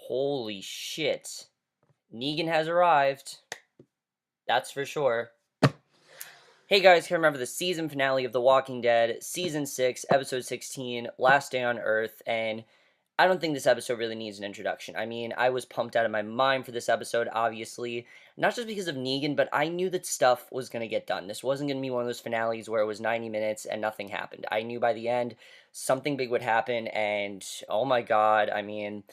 Holy shit. Negan has arrived. That's for sure. Hey guys, can remember the season finale of The Walking Dead, Season 6, Episode 16, Last Day on Earth, and I don't think this episode really needs an introduction. I mean, I was pumped out of my mind for this episode, obviously. Not just because of Negan, but I knew that stuff was going to get done. This wasn't going to be one of those finales where it was 90 minutes and nothing happened. I knew by the end something big would happen, and oh my god, I mean,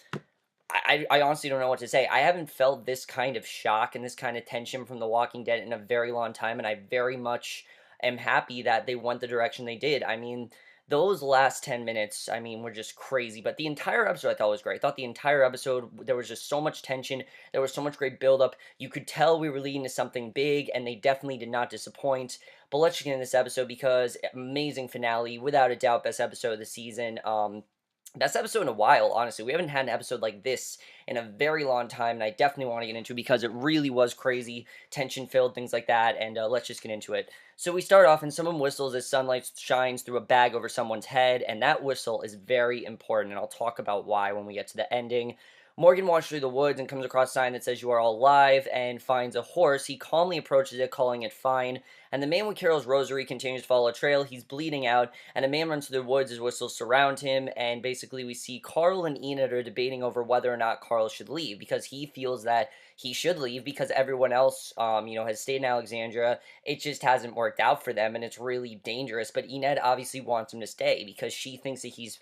I honestly don't know what to say. I haven't felt this kind of shock and this kind of tension from The Walking Dead in a very long time, and I very much am happy that they went the direction they did. I mean, those last 10 minutes, I mean, were just crazy, but the entire episode I thought was great. I thought the entire episode, there was just so much tension, there was so much great buildup. You could tell we were leading to something big, and they definitely did not disappoint. But let's just get into this episode because amazing finale, without a doubt, best episode of the season. Best episode in a while, honestly. We haven't had an episode like this in a very long time, and I definitely want to get into it because it really was crazy, tension-filled, things like that, and let's just get into it. So we start off, and someone whistles as sunlight shines through a bag over someone's head, and that whistle is very important, and I'll talk about why when we get to the ending. Morgan walks through the woods and comes across a sign that says you are all alive and finds a horse. He calmly approaches it, calling it fine, and the man with Carol's rosary continues to follow a trail. He's bleeding out, and a man runs through the woods as whistles surround him, and basically we see Carl and Enid are debating over whether or not Carl should leave, because he feels that he should leave because everyone else, has stayed in Alexandria. It just hasn't worked out for them, and it's really dangerous, but Enid obviously wants him to stay because she thinks that he's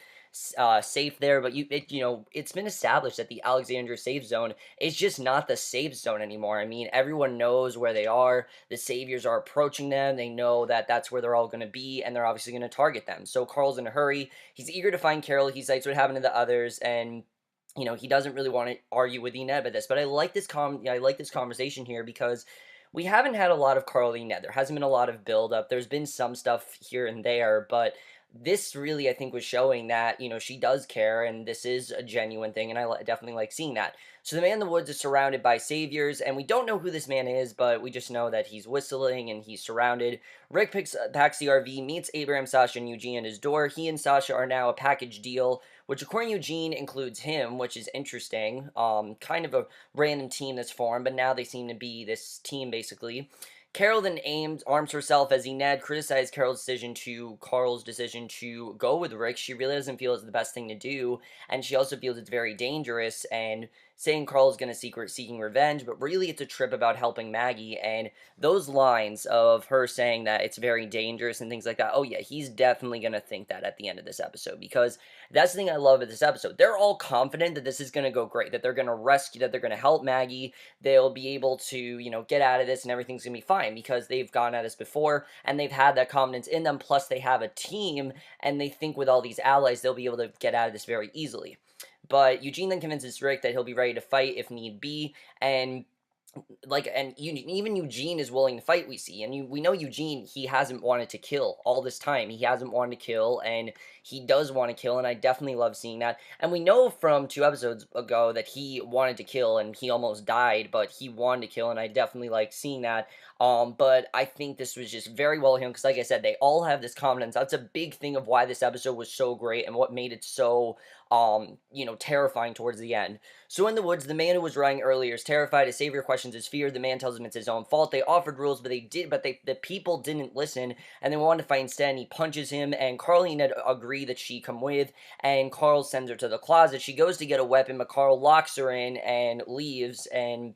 safe there, but it's been established that the Alexandria safe zone is just not the safe zone anymore. I mean, everyone knows where they are. The saviors are approaching them. They know that that's where they're all going to be, and they're obviously going to target them. So Carl's in a hurry. He's eager to find Carol. He cites what happened to the others, and he doesn't really want to argue with Enid about this. But I like this conversation here because we haven't had a lot of Carl and Enid. There hasn't been a lot of build up. There's been some stuff here and there, but this really, I think, was showing that, she does care, and this is a genuine thing, and I definitely like seeing that. So the man in the woods is surrounded by saviors, and we don't know who this man is, but we just know that he's whistling, and he's surrounded. Rick packs the RV, meets Abraham, Sasha, and Eugene at his door. He and Sasha are now a package deal, which according to Eugene includes him, which is interesting. Kind of a random team that's formed, but now they seem to be this team, basically. Carol then arms herself as Enid criticized Carl's decision to go with Rick. She really doesn't feel it's the best thing to do, and she also feels it's very dangerous, and saying Carl is going to seeking revenge, but really it's a trip about helping Maggie, and those lines of her saying that it's very dangerous and things like that, oh yeah, he's definitely going to think that at the end of this episode, because that's the thing I love of this episode. They're all confident that this is going to go great, that they're going to rescue, that they're going to help Maggie, they'll be able to, get out of this and everything's going to be fine, because they've gone at this before, and they've had that confidence in them, plus they have a team, and they think with all these allies, they'll be able to get out of this very easily. But Eugene then convinces Rick that he'll be ready to fight if need be, and even Eugene is willing to fight, we see, and we know Eugene, he hasn't wanted to kill all this time. He hasn't wanted to kill, and he does want to kill, and I definitely love seeing that. And we know from 2 episodes ago that he wanted to kill, and he almost died, but he wanted to kill, and I definitely like seeing that. But I think this was just very well handled, because like I said, they all have this confidence. That's a big thing of why this episode was so great, and what made it so, terrifying towards the end. So in the woods, the man who was running earlier is terrified. His savior questions his fear. The man tells him it's his own fault. They offered rules, but the people didn't listen, and they wanted to fight instead, and he punches him, and Carl and Ned agree that she come with, and Carl sends her to the closet. She goes to get a weapon, but Carl locks her in and leaves, and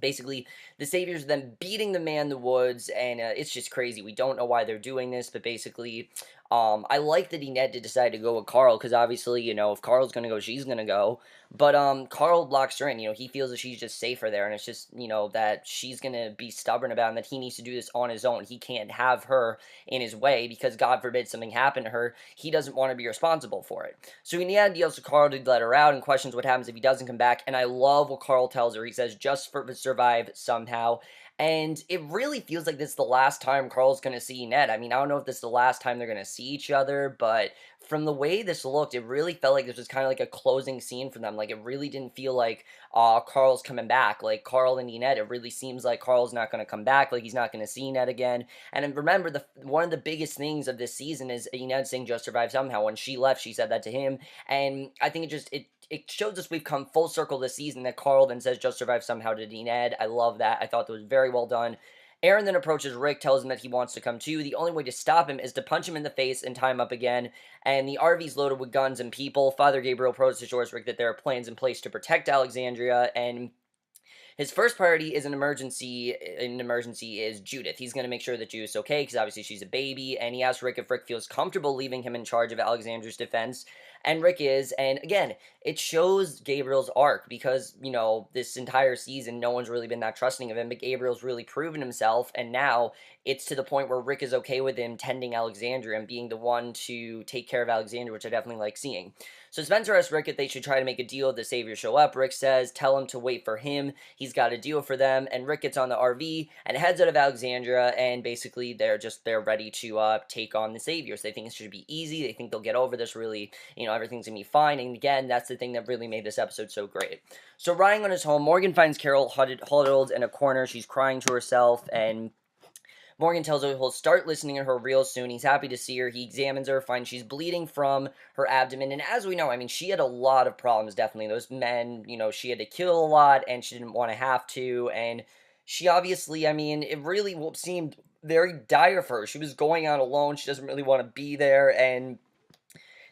basically, the saviors then beating the man in the woods, and it's just crazy. We don't know why they're doing this, but basically, I like that Enid did decide to go with Carl, because obviously, if Carl's gonna go, she's gonna go. But Carl locks her in. He feels that she's just safer there, and it's just, that she's gonna be stubborn about it, and that he needs to do this on his own. He can't have her in his way, because God forbid something happened to her. He doesn't want to be responsible for it. So Enid yells to Carl to let her out and questions what happens if he doesn't come back, and I love what Carl tells her. He says, just survive somehow. And it really feels like this is the last time Carl's going to see Ned. I mean, I don't know if this is the last time they're going to see each other, but from the way this looked, it really felt like this was kind of like a closing scene for them. Like, it really didn't feel like Carl's coming back. Like, Carl and Ned, it really seems like Carl's not going to come back. Like, he's not going to see Ned again. And remember, one of the biggest things of this season is Ned saying just survive somehow. When she left, she said that to him. And I think it it shows us we've come full circle this season, that Carl then says just survive somehow to Dean Ed. I love that. I thought that was very well done. Aaron then approaches Rick, tells him that he wants to come too. The only way to stop him is to punch him in the face and tie him up again. And the RV's loaded with guns and people. Father Gabriel assures Rick that there are plans in place to protect Alexandria, and his first priority is an emergency. An emergency is Judith. He's going to make sure that Judith's okay, because obviously she's a baby, and he asks Rick if Rick feels comfortable leaving him in charge of Alexandra's defense, and Rick is, and again, it shows Gabriel's arc, because, you know, this entire season, no one's really been that trusting of him, but Gabriel's really proven himself, and now it's to the point where Rick is okay with him tending Alexandria and being the one to take care of Alexandria, which I definitely like seeing. So Spencer asks Rick if they should try to make a deal if the Saviors show up. Rick says, tell him to wait for him. He's got a deal for them. And Rick gets on the RV and heads out of Alexandria, and basically they're ready to take on the Saviors. They think it should be easy. They think they'll get over this really, you know, everything's going to be fine. And again, that's the thing that really made this episode so great. So riding on his home, Morgan finds Carol huddled in a corner. She's crying to herself, and Morgan tells her he'll start listening to her real soon. He's happy to see her. He examines her, finds she's bleeding from her abdomen. And as we know, I mean, she had a lot of problems, definitely. Those men, you know, she had to kill a lot, and she didn't want to have to. And she obviously, I mean, it really seemed very dire for her. She was going out alone. She doesn't really want to be there. And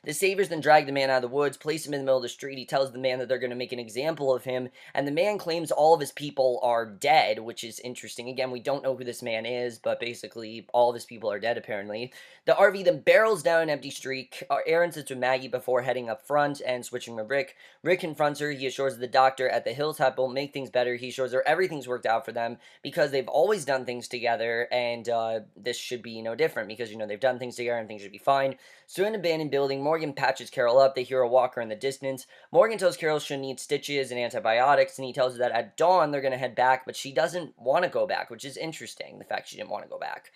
the Saviors then drag the man out of the woods, place him in the middle of the street. He tells the man that they're going to make an example of him, and the man claims all of his people are dead, which is interesting. Again, we don't know who this man is, but basically all of his people are dead, apparently. The RV then barrels down an empty street. Aaron sits with Maggie before heading up front and switching with Rick. Rick confronts her. He assures the doctor at the hilltop will make things better. He assures her everything's worked out for them because they've always done things together, and this should be no different because, you know, they've done things together and things should be fine. So in an abandoned building, Morgan patches Carol up. They hear a walker in the distance. Morgan tells Carol she'll need stitches and antibiotics, and he tells her that at dawn they're going to head back, but she doesn't want to go back, which is interesting, the fact she didn't want to go back.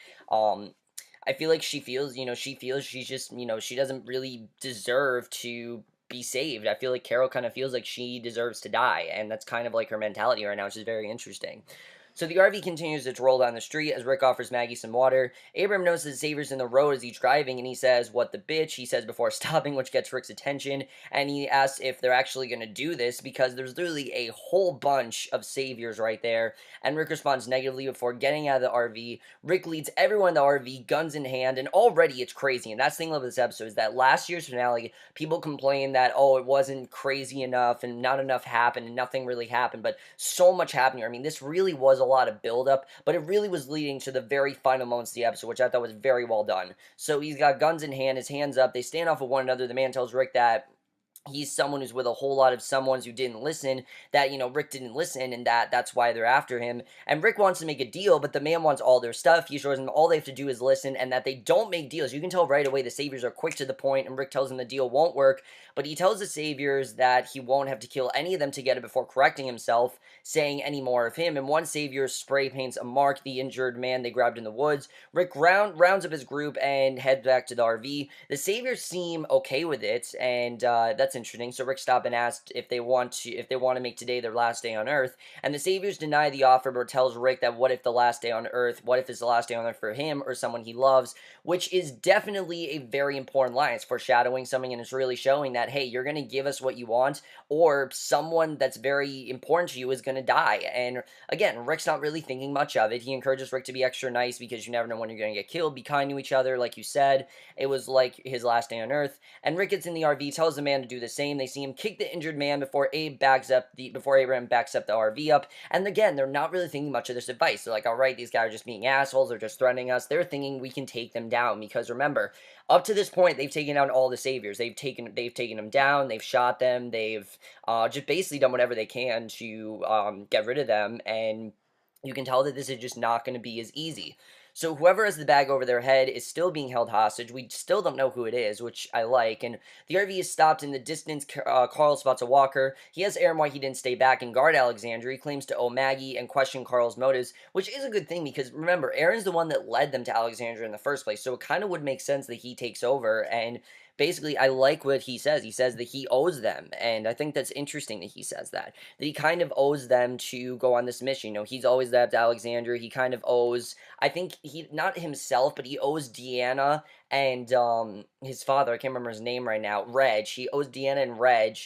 I feel like she feels she's just, you know, she doesn't really deserve to be saved. I feel like Carol kind of feels like she deserves to die, and that's kind of like her mentality right now, which is very interesting. So the RV continues its roll down the street as Rick offers Maggie some water. Abram notices the Saviors in the road as he's driving, and he says, "What the bitch?" he says before stopping, which gets Rick's attention, and he asks if they're actually going to do this, because there's literally a whole bunch of Saviors right there, and Rick responds negatively before getting out of the RV. Rick leads everyone in the RV, guns in hand, and already it's crazy, and that's the thing of this episode, is that last year's finale, people complained that, oh, it wasn't crazy enough, and not enough happened, and nothing really happened, but so much happened here. I mean, this really was a lot of build-up, but it really was leading to the very final moments of the episode, which I thought was very well done. So he's got guns in hand, his hands up, they stand off of one another. The man tells Rick that he's someone who's with a whole lot of someones who didn't listen, that, you know, Rick didn't listen, and that's why they're after him. And Rick wants to make a deal, but the man wants all their stuff. He shows them all they have to do is listen, and that they don't make deals. You can tell right away the Saviors are quick to the point, and Rick tells them the deal won't work, but he tells the Saviors that he won't have to kill any of them to get it before correcting himself, saying any more of him. And one Savior spray paints a mark, the injured man they grabbed in the woods. Rick rounds up his group and heads back to the RV. The Saviors seem okay with it, and that's interesting. So Rick stopped and asked if they want to make today their last day on Earth, and the Saviors deny the offer, but tells Rick that what if it's the last day on Earth for him or someone he loves, which is definitely a very important line. It's foreshadowing something, and it's really showing that, hey, you're going to give us what you want, or someone that's very important to you is going to die. And again, Rick's not really thinking much of it. He encourages Rick to be extra nice because you never know when you're going to get killed. Be kind to each other, like you said. It was like his last day on Earth. And Rick gets in the RV, tells the man to do the same. They see him kick the injured man before Abraham backs up the RV up. And again, they're not really thinking much of this advice. They're like, all right, these guys are just being assholes. They're just threatening us. They're thinking we can take them down, because remember, up to this point, they've taken out all the Saviors. They've taken them down. They've shot them. They've just basically done whatever they can to get rid of them. And you can tell that this is just not going to be as easy. So whoever has the bag over their head is still being held hostage. We still don't know who it is, which I like. And the RV is stopped in the distance. Carl spots a walker. He asks Aaron why he didn't stay back and guard Alexandria. He claims to owe Maggie and question Carl's motives, which is a good thing because, remember, Aaron's the one that led them to Alexandria in the first place. So it kind of would make sense that he takes over. And basically, I like what he says. He says that he owes them, and I think that's interesting that he says that he kind of owes them to go on this mission. You know, he's always led to Alexandria. He kind of owes, I think, he, not himself, but he owes Deanna and his father, I can't remember his name right now, Reg. He owes Deanna and Reg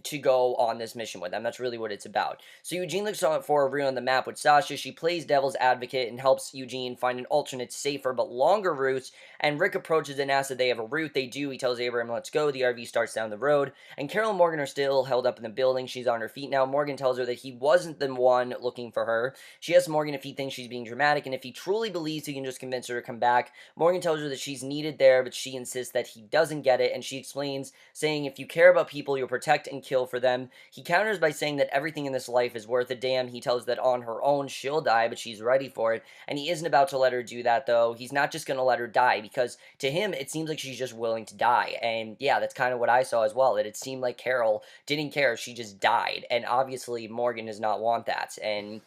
to go on this mission with them. That's really what it's about. So Eugene looks for a route on the map with Sasha. She plays devil's advocate and helps Eugene find an alternate, safer, but longer route. And Rick approaches and asks if they have a route. They do. He tells Abraham, let's go. The RV starts down the road. And Carol and Morgan are still held up in the building. She's on her feet now. Morgan tells her that he wasn't the one looking for her. She asks Morgan if he thinks she's being dramatic and if he truly believes he can just convince her to come back. Morgan tells her that she's needed there, but she insists that he doesn't get it. And she explains, saying, if you care about people, you'll protect and kill for them. He counters by saying that everything in this life is worth a damn. He tells her that on her own she'll die, but she's ready for it. And he isn't about to let her do that, though. He's not just going to let her die, because to him, it seems like she's just willing to die. And yeah, that's kind of what I saw as well, that it seemed like Carol didn't care. She just died. And obviously, Morgan does not want that. And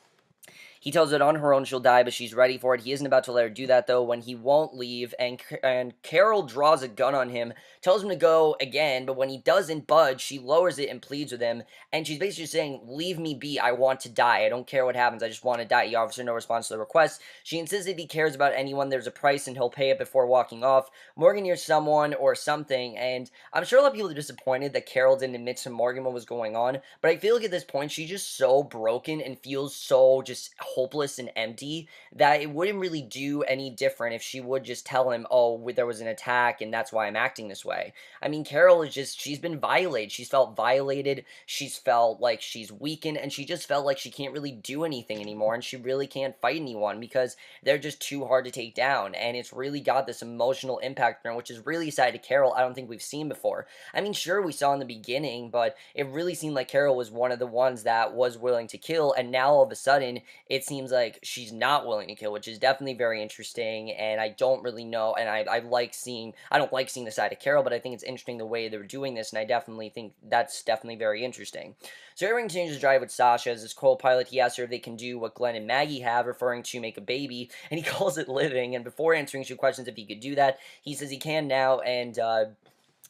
he tells her that on her own she'll die, but she's ready for it. He isn't about to let her do that, though, when he won't leave, and Carol draws a gun on him, tells him to go again, but when he doesn't budge, she lowers it and pleads with him, and she's basically saying, leave me be, I want to die, I don't care what happens, I just want to die. He offers her no response to the request. She insists if he cares about anyone, there's a price, and he'll pay it before walking off. Morgan hears someone or something, and I'm sure a lot of people are disappointed that Carol didn't admit to Morgan what was going on, but I feel like at this point, she's just so broken and feels so just hopeless and empty that it wouldn't really do any different if she would just tell him, oh, there was an attack and that's why I'm acting this way. I mean, Carol is just, she's been violated. She's felt violated. She's felt like she's weakened, and she just felt like she can't really do anything anymore, and she really can't fight anyone because they're just too hard to take down, and it's really got this emotional impact on her, which is really a side to Carol I don't think we've seen before. I mean, sure, we saw in the beginning, but it really seemed like Carol was one of the ones that was willing to kill, and now all of a sudden, it seems like she's not willing to kill, which is definitely very interesting, and I don't really know, and I don't like seeing the side of Carol, but I think it's interesting the way they're doing this, and I definitely think that's definitely very interesting. So Aaron continues to drive with Sasha as his co-pilot. He asks her if they can do what Glenn and Maggie have, referring to make a baby, and he calls it living, and before answering she questions if he could do that, he says he can now, and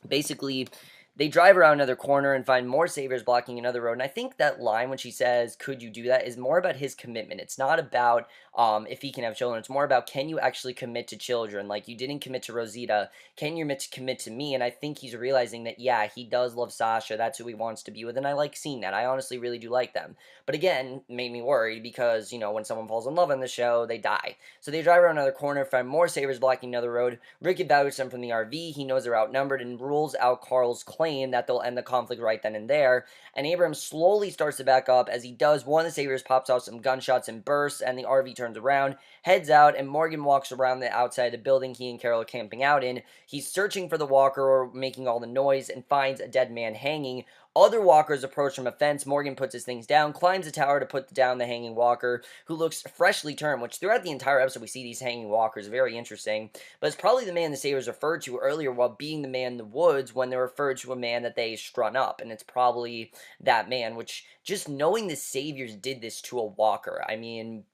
basically they drive around another corner and find more saviors blocking another road. And I think that line when she says, could you do that, is more about his commitment. It's not about if he can have children. It's more about, can you actually commit to children? Like, you didn't commit to Rosita. Can you commit to me? And I think he's realizing that, yeah, he does love Sasha. That's who he wants to be with. And I like seeing that. I honestly really do like them. But again, made me worried because, you know, when someone falls in love on the show, they die. So they drive around another corner, find more saviors blocking another road. Rick evaluates them from the RV. He knows they're outnumbered and rules out Carl's claim that they'll end the conflict right then and there. And Abraham slowly starts to back up. As he does, one of the saviors pops off some gunshots and bursts, and the RV turns around, heads out, and Morgan walks around the outside of the building he and Carol are camping out in. He's searching for the walker or making all the noise and finds a dead man hanging. Other walkers approach from a fence. Morgan puts his things down, climbs a tower to put down the hanging walker, who looks freshly turned, which throughout the entire episode we see these hanging walkers. Very interesting. But it's probably the man the saviors referred to earlier while being the man in the woods when they referred to a man that they strung up. And it's probably that man, which just knowing the saviors did this to a walker. I mean,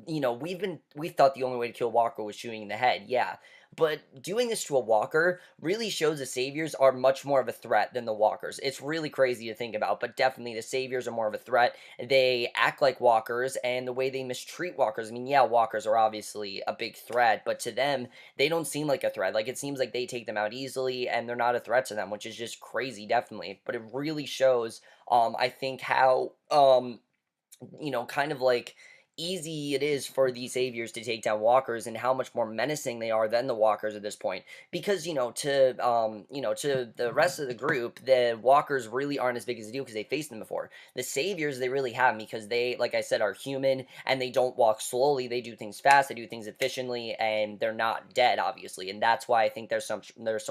you know, we thought the only way to kill Walker was shooting in the head, yeah. But doing this to a walker really shows the saviors are much more of a threat than the walkers. It's really crazy to think about, but definitely the saviors are more of a threat. They act like walkers, and the way they mistreat walkers, I mean, yeah, walkers are obviously a big threat, but to them, they don't seem like a threat. Like, it seems like they take them out easily, and they're not a threat to them, which is just crazy, definitely. But it really shows, I think, how, you know, kind of like easy it is for these saviors to take down walkers and how much more menacing they are than the walkers at this point, because to the rest of the group, the walkers really aren't as big as they do because they faced them before. The saviors, they really have, because they, like I said, are human, and they don't walk slowly. They do things fast, they do things efficiently, and they're not dead, obviously, and that's why I think they're so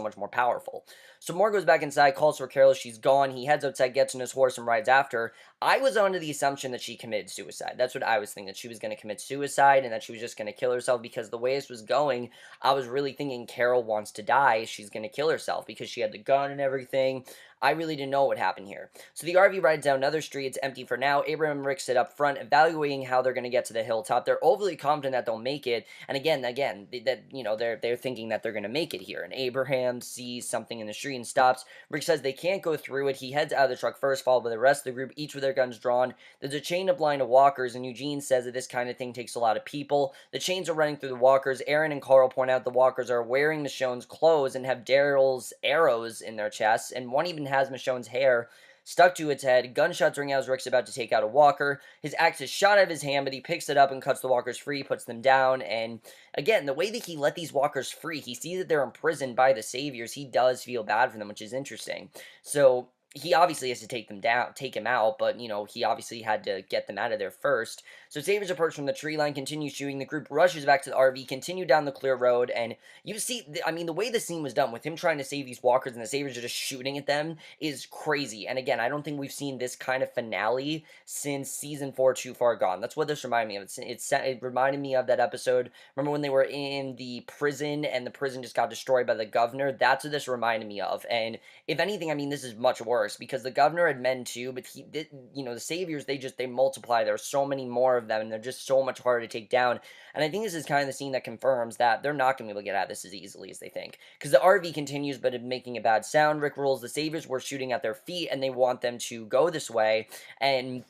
much more powerful. So Morgan goes back inside, calls for Carol. She's gone. He heads outside, gets on his horse, and rides after her. I was under the assumption that she committed suicide. That's what I was thinking, that she was going to commit suicide and that she was just going to kill herself, because the way this was going, I was really thinking Carol wants to die. She's going to kill herself because she had the gun and everything. I really didn't know what happened here. So the RV rides down another street. It's empty for now. Abraham and Rick sit up front, evaluating how they're going to get to the hilltop. They're overly confident that they'll make it. And again, they're thinking that they're going to make it here. And Abraham sees something in the street and stops. Rick says they can't go through it. He heads out of the truck first, followed by the rest of the group, each with their guns drawn. There's a chain up line of walkers, and Eugene says that this kind of thing takes a lot of people. The chains are running through the walkers. Aaron and Carl point out the walkers are wearing Michonne's clothes and have Daryl's arrows in their chests, and one even has Michonne's hair stuck to its head. Gunshots ring out as Rick's about to take out a walker. His axe is shot out of his hand, but he picks it up and cuts the walkers free, puts them down, and again, the way that he let these walkers free, he sees that they're imprisoned by the saviors. He does feel bad for them, which is interesting. So he obviously has to take them down, take him out, but, you know, he obviously had to get them out of there first. So saviors approach from the tree line, continue shooting. The group rushes back to the RV, continue down the clear road, and you see, I mean, the way the scene was done, with him trying to save these walkers and the saviors are just shooting at them, is crazy. And again, I don't think we've seen this kind of finale since season 4, Too Far Gone. That's what this reminded me of. It reminded me of that episode. Remember when they were in the prison and the prison just got destroyed by the governor? That's what this reminded me of. And if anything, I mean, this is much worse because the governor had men too, but he did, you know, the saviors, they multiply. There's so many more of them, and they're just so much harder to take down. And I think this is kind of the scene that confirms that they're not going to be able to get out of this as easily as they think. Because the RV continues, but making a bad sound. Rick rules the saviors were shooting at their feet, and they want them to go this way. And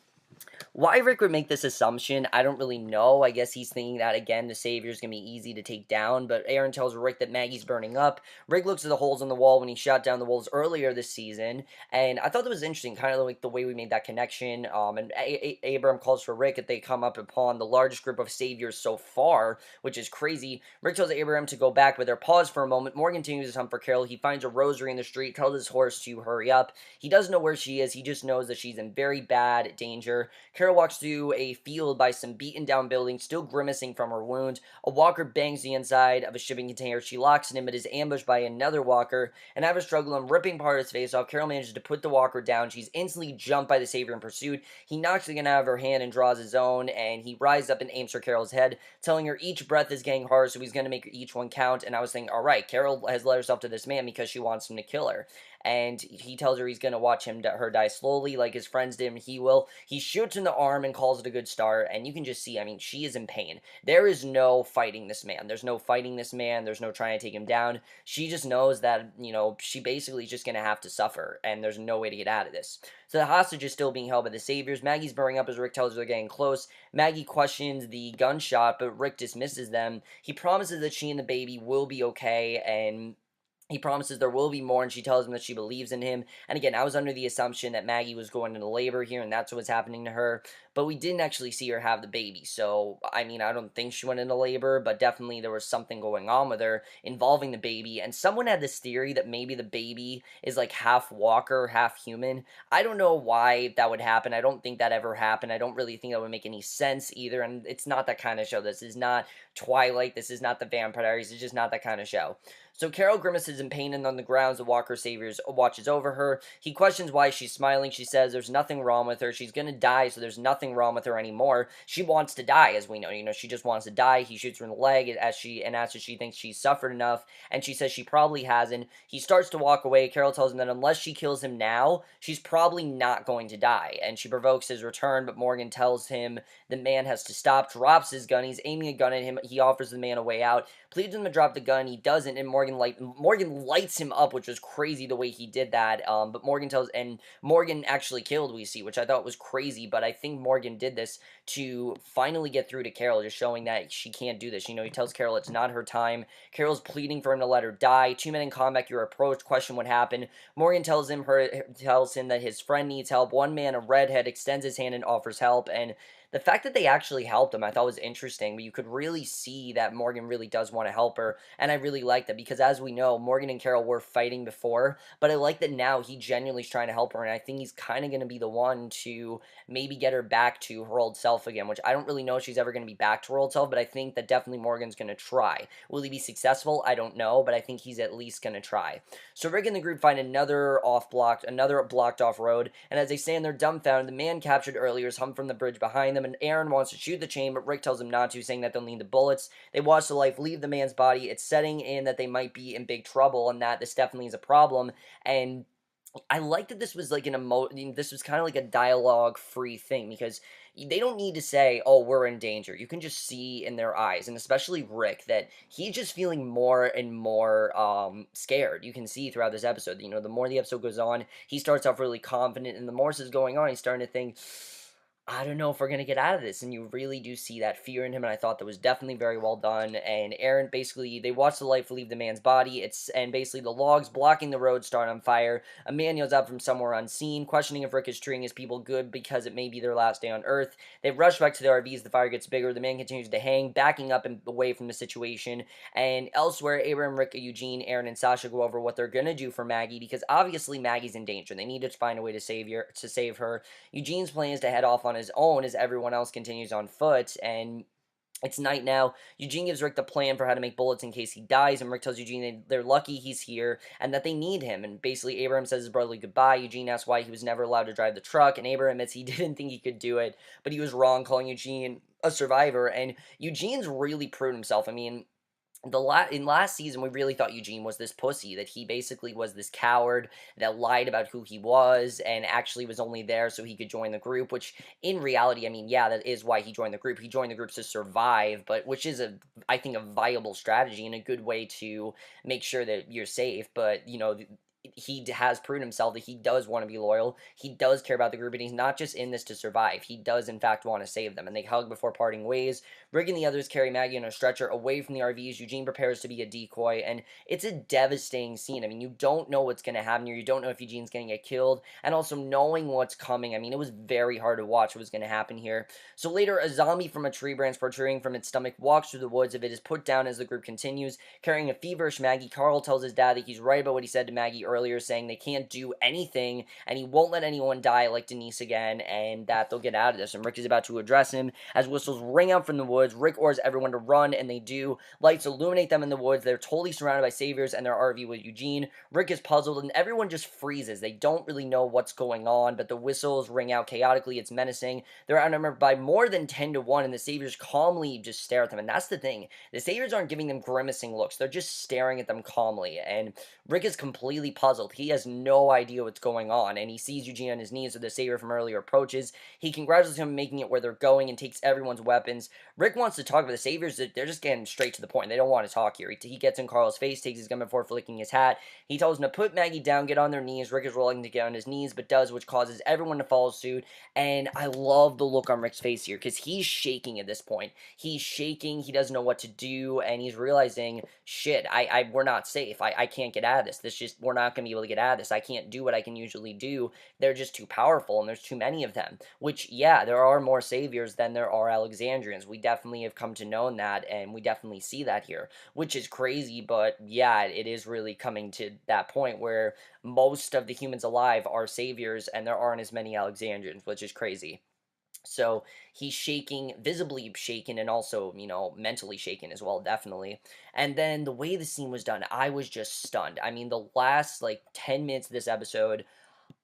why Rick would make this assumption, I don't really know. I guess he's thinking that, again, the Savior's going to be easy to take down, but Aaron tells Rick that Maggie's burning up. Rick looks at the holes in the wall when he shot down the wolves earlier this season, and I thought that was interesting, kind of like the way we made that connection, and Abram calls for Rick if they come up upon the largest group of Saviors so far, which is crazy. Rick tells Abram to go back, but they're paused for a moment. Morgan continues his hunt for Carol. He finds a rosary in the street, tells his horse to hurry up. He doesn't know where she is. He just knows that she's in very bad danger. Carol walks through a field by some beaten down buildings, still grimacing from her wound. A walker bangs the inside of a shipping container. She locks it in, but is ambushed by another walker. And after struggling, ripping part of his face off, Carol manages to put the walker down. She's instantly jumped by the Savior in pursuit. He knocks the gun out of her hand and draws his own, and he rises up and aims for Carol's head, telling her each breath is getting harder, so he's going to make each one count. And I was thinking, all right, Carol has led herself to this man because she wants him to kill her. And he tells her he's going to watch her die slowly like his friends did, and he will. He shoots in the arm and calls it a good start, and you can just see, I mean, she is in pain. There is no fighting this man. There's no fighting this man. There's no trying to take him down. She just knows that, you know, she basically is just going to have to suffer, and there's no way to get out of this. So the hostage is still being held by the Saviors. Maggie's burning up as Rick tells her they're getting close. Maggie questions the gunshot, but Rick dismisses them. He promises that she and the baby will be okay, and he promises there will be more, and she tells him that she believes in him. And again, I was under the assumption that Maggie was going into labor here, and that's what's happening to her. But we didn't actually see her have the baby. So, I mean, I don't think she went into labor, but definitely there was something going on with her involving the baby. And someone had this theory that maybe the baby is like half walker, half human. I don't know why that would happen. I don't think that ever happened. I don't really think that would make any sense either. And it's not that kind of show. This is not Twilight. This is not the Vampire Diaries. It's just not that kind of show. So Carol grimaces in pain, and on the grounds, the Walker Saviors watches over her. He questions why she's smiling. She says there's nothing wrong with her. She's going to die, so there's nothing wrong with her anymore. She wants to die, as we know. You know, she just wants to die. He shoots her in the leg asks if she thinks she's suffered enough, and she says she probably hasn't. He starts to walk away. Carol tells him that unless she kills him now, she's probably not going to die, and she provokes his return, but Morgan tells him the man has to stop, drops his gun. He's aiming a gun at him. He offers the man a way out, pleads him to drop the gun. He doesn't, and Morgan lights him up, which was crazy the way he did that. But Morgan actually killed, we see, which I thought was crazy. But I think Morgan did this to finally get through to Carol, just showing that she can't do this. You know, he tells Carol it's not her time. Carol's pleading for him to let her die. 2 men in combat, you're approached, question what happened. Morgan tells him that his friend needs help. One man, a redhead, extends his hand and offers help, and the fact that they actually helped him, I thought was interesting, but you could really see that Morgan really does want to help her, and I really like that, because as we know, Morgan and Carol were fighting before, but I like that now he genuinely is trying to help her, and I think he's kind of going to be the one to maybe get her back to her old self again, which I don't really know if she's ever going to be back to her old self, but I think that definitely Morgan's going to try. Will he be successful? I don't know, but I think he's at least going to try. So Rick and the group find another blocked off road, and as they stand there dumbfounded, the man captured earlier is hung from the bridge behind them, and Aaron wants to shoot the chain, but Rick tells him not to, saying that they'll need the bullets. They watch the life leave the man's body. It's setting in that they might be in big trouble, and that this definitely is a problem, and I like that this was like this was kind of like a dialogue-free thing, because they don't need to say, oh, we're in danger. You can just see in their eyes, and especially Rick, that he's just feeling more and more scared. You can see throughout this episode, you know, the more the episode goes on, he starts off really confident, and the more this is going on, he's starting to think, I don't know if we're gonna get out of this, and you really do see that fear in him, and I thought that was definitely very well done. And Aaron, basically, they watch the life leave the man's body. And basically the logs blocking the road start on fire. A man yells out from somewhere unseen, questioning if Rick is treating his people good because it may be their last day on Earth. They rush back to their RVs. The fire gets bigger. The man continues to hang, backing up and away from the situation. And elsewhere, Abraham, Rick, Eugene, Aaron, and Sasha go over what they're gonna do for Maggie because obviously Maggie's in danger. They need to find a way to save her. Eugene's plan is to head off on his own as everyone else continues on foot, and it's night now. Eugene gives Rick the plan for how to make bullets in case he dies, and Rick tells Eugene they're lucky he's here and that they need him. And basically, Abraham says his brotherly goodbye. Eugene asks why he was never allowed to drive the truck, and Abraham admits he didn't think he could do it, but he was wrong calling Eugene a survivor. And Eugene's really proved himself. I mean, in last season, we really thought Eugene was this pussy, that he basically was this coward that lied about who he was and actually was only there so he could join the group, which in reality, I mean, yeah, that is why he joined the group. He joined the group to survive, but which is I think, a viable strategy and a good way to make sure that you're safe. But, he has proven himself that he does want to be loyal. He does care about the group, and he's not just in this to survive. He does, in fact, want to save them. And they hug before parting ways. Rick and the others carry Maggie on a stretcher away from the RVs. Eugene prepares to be a decoy, and it's a devastating scene. I mean, you don't know what's going to happen here. You don't know if Eugene's going to get killed, and also knowing what's coming. I mean, it was very hard to watch what was going to happen here. So later, a zombie from a tree branch protruding from its stomach walks through the woods. If it is put down as the group continues, carrying a feverish Maggie, Carl tells his dad that he's right about what he said to Maggie earlier, saying they can't do anything, and he won't let anyone die like Denise again, and that they'll get out of this. And Rick is about to address him as whistles ring out from the woods. Rick orders everyone to run, and they do. Lights illuminate them in the woods. They're totally surrounded by saviors and their RV with Eugene. Rick is puzzled, and everyone just freezes. They don't really know what's going on, but the whistles ring out chaotically. It's menacing. They're outnumbered by more than 10-1, and the saviors calmly just stare at them. And that's the thing. The saviors aren't giving them grimacing looks. They're just staring at them calmly, and Rick is completely puzzled. He has no idea what's going on, and he sees Eugene on his knees, so the savior from earlier approaches. He congratulates him on making it where they're going and takes everyone's weapons. Rick wants to talk about the saviors. They're just getting straight to the point. They don't want to talk here. He gets in Carl's face, takes his gun before flicking his hat. He tells him to put Maggie down, get on their knees. Rick is rolling to get on his knees, but does, which causes everyone to follow suit. And I love the look on Rick's face here, because he's shaking at this point. He's shaking. He doesn't know what to do, and he's realizing, shit, we're not safe. I can't get out of this. We're not going to be able to get out of this. I can't do what I can usually do. They're just too powerful, and there's too many of them. Which, yeah, there are more saviors than there are Alexandrians. We definitely have come to know that, and we definitely see that here, which is crazy, but yeah, it is really coming to that point where most of the humans alive are saviors, and there aren't as many Alexandrians, which is crazy. So he's shaking, visibly shaken, and also, mentally shaken as well, definitely. And then the way the scene was done, I was just stunned. I mean, the last, 10 minutes of this episode,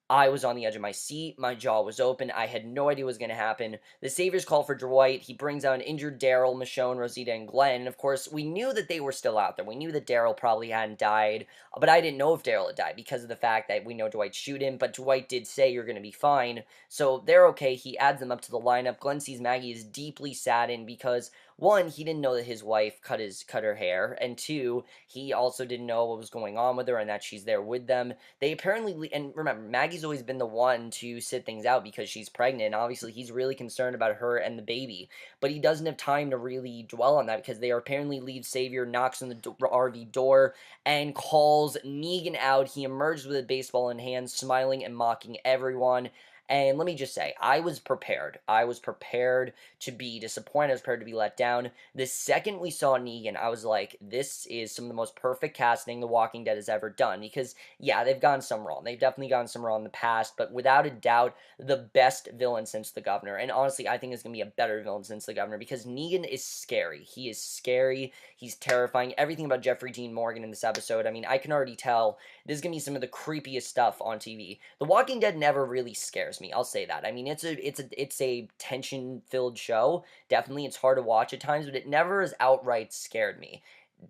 I was on the edge of my seat. My jaw was open. I had no idea what was going to happen. The Saviors call for Dwight. He brings out an injured Daryl, Michonne, Rosita, and Glenn. And of course, we knew that they were still out there. We knew that Daryl probably hadn't died. But I didn't know if Daryl had died because of the fact that we know Dwight shoot him. But Dwight did say, you're going to be fine. So they're okay. He adds them up to the lineup. Glenn sees Maggie is deeply saddened because, one, he didn't know that his wife cut her hair. And two, he also didn't know what was going on with her and that she's there with them. They apparently, and remember, Maggie's always been the one to sit things out because she's pregnant. Obviously, he's really concerned about her and the baby, but he doesn't have time to really dwell on that because they apparently leave Savior, knocks on the RV door, and calls Negan out. He emerges with a baseball in hand, smiling and mocking everyone. And let me just say, I was prepared. I was prepared to be disappointed. I was prepared to be let down. The second we saw Negan, I was like, this is some of the most perfect casting The Walking Dead has ever done. Because, yeah, they've gone some wrong. They've definitely gone some wrong in the past. But without a doubt, the best villain since the Governor. And honestly, I think it's going to be a better villain since the Governor. Because Negan is scary. He is scary. He's terrifying. Everything about Jeffrey Dean Morgan in this episode, I mean, I can already tell this is going to be some of the creepiest stuff on TV. The Walking Dead never really scares me. I'll say that. I mean, it's a tension-filled show. Definitely, it's hard to watch at times, but it never has outright scared me.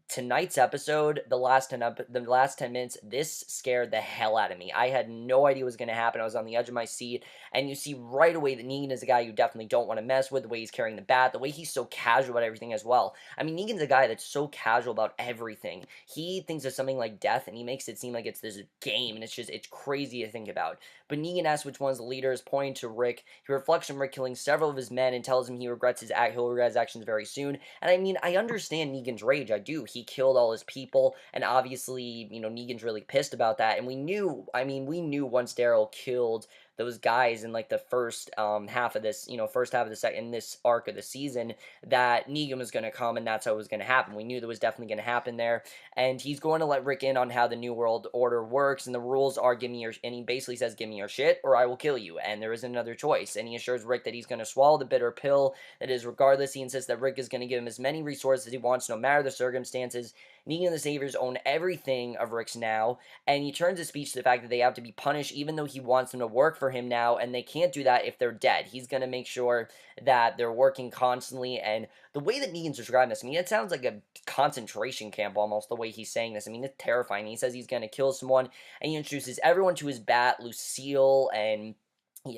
tonight's episode, the last 10 minutes, this scared the hell out of me. I had no idea what was going to happen. I was on the edge of my seat, and you see right away that Negan is a guy you definitely don't want to mess with, the way he's carrying the bat, the way he's so casual about everything as well. I mean, Negan's a guy that's so casual about everything. He thinks of something like death, and he makes it seem like it's this game, and it's crazy to think about. But Negan asks which one's the leader, is pointing to Rick. He reflects on Rick killing several of his men and tells him he'll regret his actions very soon. And I mean, I understand Negan's rage. I do. He killed all his people, and obviously, Negan's really pissed about that. And we knew once Daryl killed those guys in like the first half of this, first half of the second, in this arc of the season, that Negan was going to come, and that's how it was going to happen. We knew that was definitely going to happen there, and he's going to let Rick in on how the New World Order works, and the rules are and he basically says, give me your shit, or I will kill you, and there isn't another choice. And he assures Rick that he's going to swallow the bitter pill. That is, regardless, he insists that Rick is going to give him as many resources as he wants, no matter the circumstances. Negan and the Saviors own everything of Rick's now, and he turns his speech to the fact that they have to be punished even though he wants them to work for him now, and they can't do that if they're dead. He's going to make sure that they're working constantly, and the way that Negan's describing this, I mean, it sounds like a concentration camp almost, the way he's saying this. I mean, it's terrifying. He says he's going to kill someone, and he introduces everyone to his bat, Lucille, and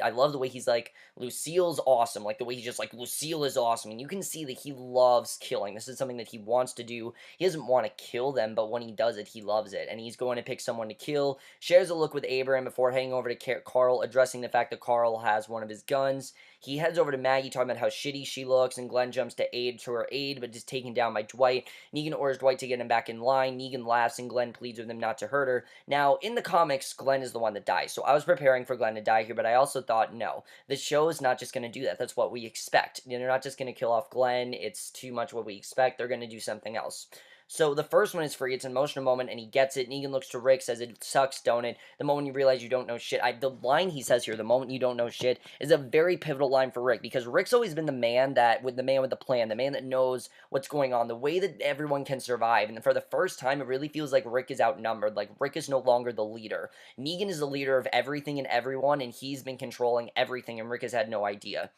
I love the way he's like, Lucille's awesome. Like, the way he's just like, Lucille is awesome. And you can see that he loves killing. This is something that he wants to do. He doesn't want to kill them, but when he does it, he loves it. And he's going to pick someone to kill. Shares a look with Abraham before heading over to Carl, addressing the fact that Carl has one of his guns. He heads over to Maggie, talking about how shitty she looks, and Glenn jumps to her aid, but is taken down by Dwight. Negan orders Dwight to get him back in line. Negan laughs, and Glenn pleads with him not to hurt her. Now, in the comics, Glenn is the one that dies, so I was preparing for Glenn to die here, but I also thought, no, the show is not just going to do that. That's what we expect. They're not just going to kill off Glenn. It's too much what we expect. They're going to do something else. So the first one is free. It's an emotional moment, and he gets it. Negan looks to Rick, says, it sucks, don't it? The moment you realize you don't know shit. The line he says here, the moment you don't know shit, is a very pivotal line for Rick, because Rick's always been the man with the plan, the man that knows what's going on, the way that everyone can survive. And for the first time, it really feels like Rick is outnumbered, like Rick is no longer the leader. Negan is the leader of everything and everyone, and he's been controlling everything, and Rick has had no idea.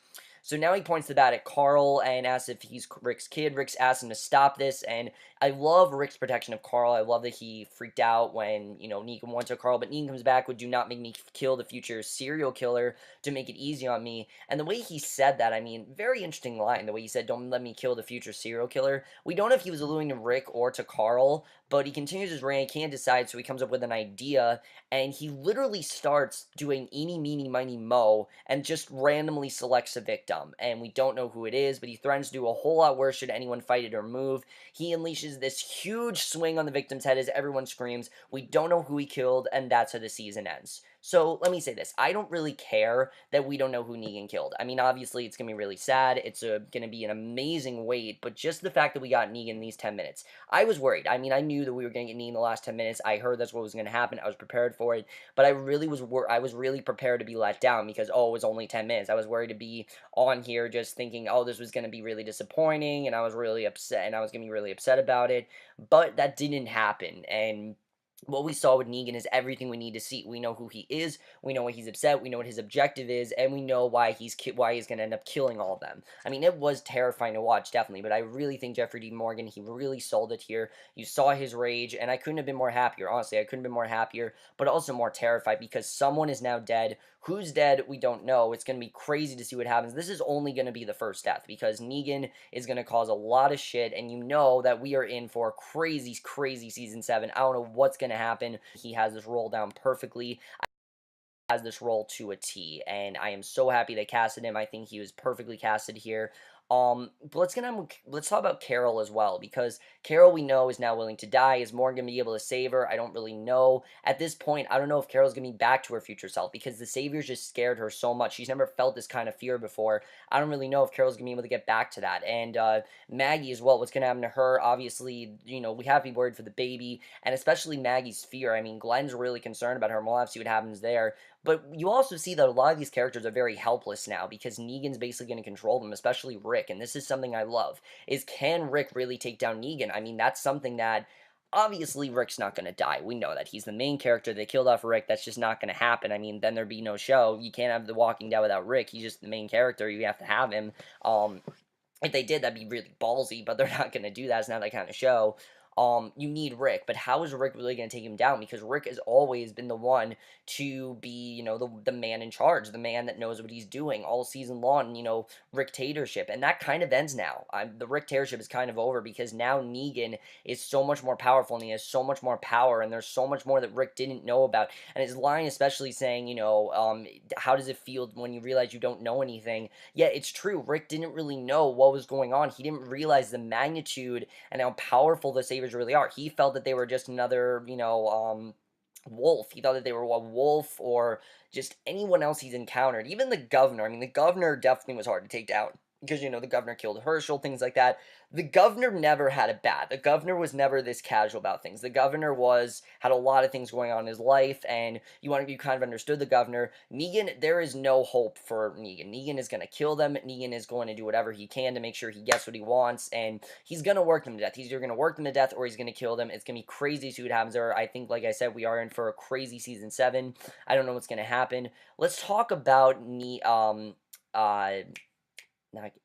So now he points the bat at Carl and asks if he's Rick's kid. Rick asks him to stop this, and I love Rick's protection of Carl. I love that he freaked out when, Negan went to Carl, but Negan comes back with, do not make me kill the future serial killer to make it easy on me. And the way he said that, I mean, very interesting line, the way he said, don't let me kill the future serial killer. We don't know if he was alluding to Rick or to Carl, but he continues his rant, he can't decide, so he comes up with an idea, and he literally starts doing eeny, meeny, miny, mo, and just randomly selects a victim, and we don't know who it is, but he threatens to do a whole lot worse should anyone fight it or move. He unleashes this huge swing on the victim's head as everyone screams. We don't know who he killed, and that's how the season ends. So, let me say this. I don't really care that we don't know who Negan killed. I mean, obviously, it's going to be really sad. It's going to be an amazing wait, but just the fact that we got Negan in these 10 minutes. I was worried. I mean, I knew that we were going to get Negan in the last 10 minutes. I heard that's what was going to happen. I was prepared for it, but I was really prepared to be let down because, oh, it was only 10 minutes. I was worried to be on here just thinking, oh, this was going to be really disappointing, and I was really upset, and I was going to be really upset about it, but that didn't happen, and what we saw with Negan is everything we need to see. We know who he is, we know why he's upset, we know what his objective is, and we know why he's going to end up killing all of them. I mean, it was terrifying to watch, definitely, but I really think Jeffrey Dean Morgan, he really sold it here. You saw his rage, and I couldn't have been more happier. Honestly, I couldn't have been more happier, but also more terrified because someone is now dead. Who's dead? We don't know. It's going to be crazy to see what happens. This is only going to be the first death because Negan is going to cause a lot of shit, and you know that we are in for crazy, crazy season 7. I don't know what's going to happen. He has this roll down perfectly. Has this role to a T, and I am so happy they casted him. I think he was perfectly casted here. But let's talk about Carol as well, because Carol, we know, is now willing to die. Is Morgan gonna be able to save her? I don't really know. At this point, I don't know if Carol's gonna be back to her future self, because the Saviors just scared her so much. She's never felt this kind of fear before. I don't really know if Carol's gonna be able to get back to that. And Maggie as well, what's gonna happen to her? Obviously, we have to be worried for the baby, and especially Maggie's fear. I mean, Glenn's really concerned about her, and we'll have to see what happens there. But you also see that a lot of these characters are very helpless now because Negan's basically going to control them, especially Rick, and this is something I love, is can Rick really take down Negan? I mean, that's something that, obviously, Rick's not going to die. We know that. He's the main character. They killed off Rick. That's just not going to happen. I mean, then there'd be no show. You can't have The Walking Dead without Rick. He's just the main character. You have to have him. If they did, that'd be really ballsy, but they're not going to do that. It's not that kind of show. you need Rick, but how is Rick really going to take him down? Because Rick has always been the one to be, the man in charge, the man that knows what he's doing all season long, Rick-tatorship, and that kind of ends now. The Rick-tatorship is kind of over because now Negan is so much more powerful and he has so much more power and there's so much more that Rick didn't know about. And his line especially saying, how does it feel when you realize you don't know anything? Yeah, it's true. Rick didn't really know what was going on. He didn't realize the magnitude and how powerful the Saviors really are. He felt that they were just another, wolf. He thought that they were a wolf or just anyone else he's encountered. Even the governor. I mean, the governor definitely was hard to take down because, the governor killed Herschel, things like that. The governor never had it bad. The governor was never this casual about things. The governor had a lot of things going on in his life, and you kind of understood the governor. Negan, there is no hope for Negan. Negan is going to kill them. Negan is going to do whatever he can to make sure he gets what he wants, and he's going to work them to death. He's either going to work them to death or he's going to kill them. It's going to be crazy to see what happens there. I think, like I said, we are in for a crazy season 7. I don't know what's going to happen. Let's talk about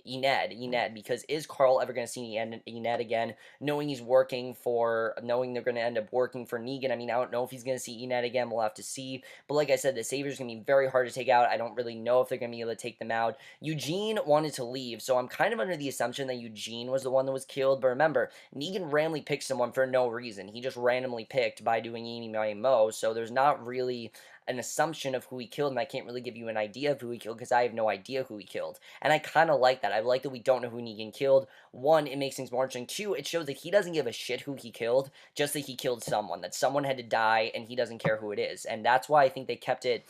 Ened, because is Carl ever going to see Ened again, knowing they're going to end up working for Negan? I mean, I don't know if he's going to see Ened again, we'll have to see, but like I said, the Savior's going to be very hard to take out. I don't really know if they're going to be able to take them out. Eugene wanted to leave, so I'm kind of under the assumption that Eugene was the one that was killed, but remember, Negan randomly picked someone for no reason. He just randomly picked by doing Eeny, Miny, Mo, so there's not really an assumption of who he killed, and I can't really give you an idea of who he killed because I have no idea who he killed. And I kind of like that. I like that we don't know who Negan killed. 1, it makes things more interesting. 2, it shows that he doesn't give a shit who he killed, just that he killed someone, that someone had to die, and he doesn't care who it is. And that's why I think they kept it,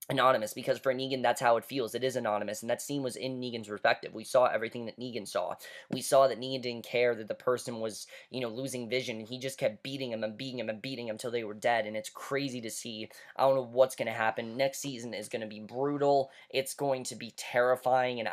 anonymous, because for Negan, that's how it feels. It is anonymous, and that scene was in Negan's perspective. We saw everything that Negan saw. We saw that Negan didn't care that the person was, losing vision, and he just kept beating him and beating him and beating him until they were dead, and it's crazy to see. I don't know what's going to happen. Next season is going to be brutal. It's going to be terrifying, and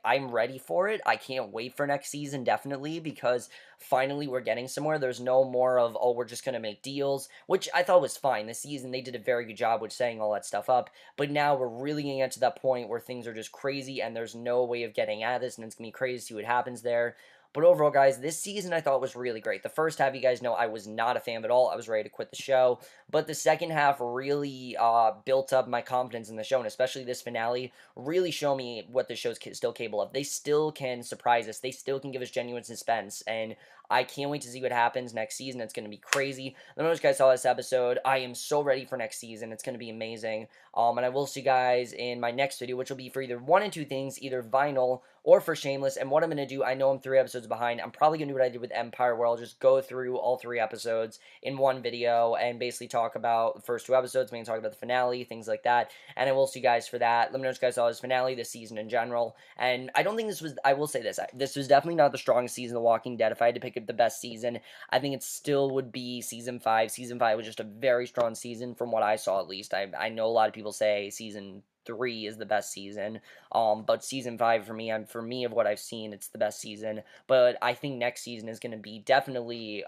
I'm ready for it. I can't wait for next season, definitely, because finally we're getting somewhere. There's no more of, oh, we're just going to make deals, which I thought was fine. This season, they did a very good job with setting all that stuff up, but now we're really going to get to that point where things are just crazy, and there's no way of getting out of this, and it's going to be crazy to see what happens there. But overall, guys, this season I thought was really great. The first half, you guys know, I was not a fan of it at all. I was ready to quit the show. But the second half really built up my confidence in the show, and especially this finale really showed me what the show's still capable of. They still can surprise us. They still can give us genuine suspense, and I can't wait to see what happens next season. It's going to be crazy. Let me know what you guys saw this episode. I am so ready for next season. It's going to be amazing. And I will see you guys in my next video, which will be for either one and two things, either Vinyl or for Shameless. And what I'm going to do, I know I'm 3 episodes behind. I'm probably going to do what I did with Empire, where I'll just go through all 3 episodes in one video and basically talk about the first 2 episodes, maybe talk about the finale, things like that. And I will see you guys for that. Let me know what you guys saw this finale, this season in general. And I don't think I will say this was definitely not the strongest season of The Walking Dead. If I had to pick the best season, I think it still would be Season 5. Season 5 was just a very strong season from what I saw, at least. I know a lot of people say Season 3 is the best season, but Season 5 for me of what I've seen, it's the best season. But I think next season is going to be definitely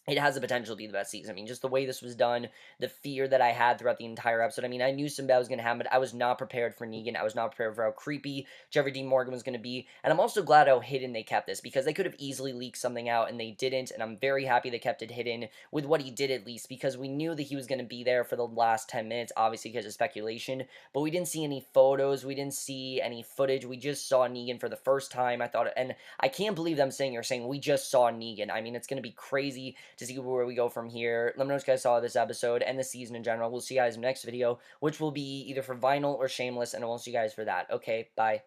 it has the potential to be the best season. I mean, just the way this was done, the fear that I had throughout the entire episode. I mean, I knew some bad was going to happen, but I was not prepared for Negan. I was not prepared for how creepy Jeffrey Dean Morgan was going to be. And I'm also glad how hidden they kept this, because they could have easily leaked something out, and they didn't. And I'm very happy they kept it hidden with what he did, at least, because we knew that he was going to be there for the last 10 minutes, obviously because of speculation. But we didn't see any photos. We didn't see any footage. We just saw Negan for the first time. I thought, and I can't believe them saying we just saw Negan. I mean, it's going to be crazy to see where we go from here. Let me know what you guys saw of this episode and the season in general. We'll see you guys in the next video, which will be either for Vinyl or Shameless, and I will see you guys for that. Okay, bye.